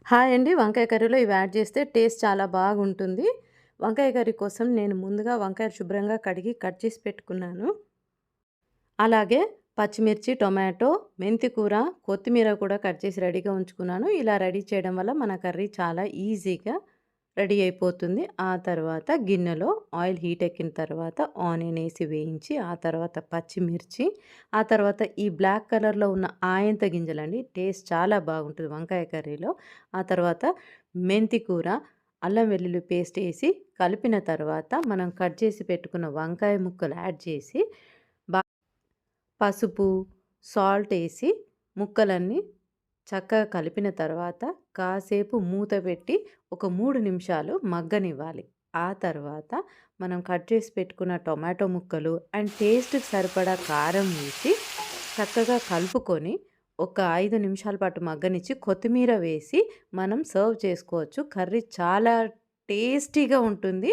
Hi అండి. వంకాయ కర్రీలో ఇవి యాడ్ చేస్తే టేస్ట్ చాలా బాగుంటుంది. వంకాయ కర్రీ కోసం నేను ముందుగా వంకాయలు శుభ్రంగా కడిగి కట్ చేసి పెట్టుకున్నాను. అలాగే పచ్చిమిర్చి, టొమాటో, మెంతి కూర, కొత్తిమీర కూడా కట్ చేసి రెడీగా ఉంచుకున్నాను. ఇలా రెడీ చేయడం వల్ల మన కర్రీ చాలా ఈజీగా రెడీ అయిపోతుంది. ఆ తర్వాత గిన్నెలో ఆయిల్ హీట్ ఎక్కిన తర్వాత ఆనియన్ ఏసి వేయించి, ఆ తర్వాత పచ్చిమిర్చి, ఆ తర్వాత ఈ బ్లాక్ కలర్‌లో ఉన్న ఆయంత గింజలండి. టేస్ట్ చాలా బాగుంటది వంకాయ కర్రీలో. ఆ తర్వాత మెంతి కూర, అల్లం వెల్లుల్లి పేస్ట్ ఏసి కలిపిన తర్వాత మనం కట్ చేసి పెట్టుకున్న వంకాయ ముక్కలు యాడ్ చేసి బా పసుపు, సాల్ట్ ఏసి ముక్కలన్నీ చక్కగా కలిపిన తర్వాత కాసేపు మూత పెట్టి ఒక 3 నిమిషాలు మగ్గనివ్వాలి. ఆ తర్వాత మనం కట్ చేసి పెట్టుకున్న టొమాటో ముక్కలు అండ్ టేస్ట్‌కి సరిపడా కారం వేసి చక్కగా కలుపుకొని ఒక 5 నిమిషాల పాటు మగ్గనిచ్చి కొత్తిమీర వేసి మనం సర్వ్ చేసుకోవచ్చు. కర్రీ చాలా టేస్టీగా ఉంటుంది.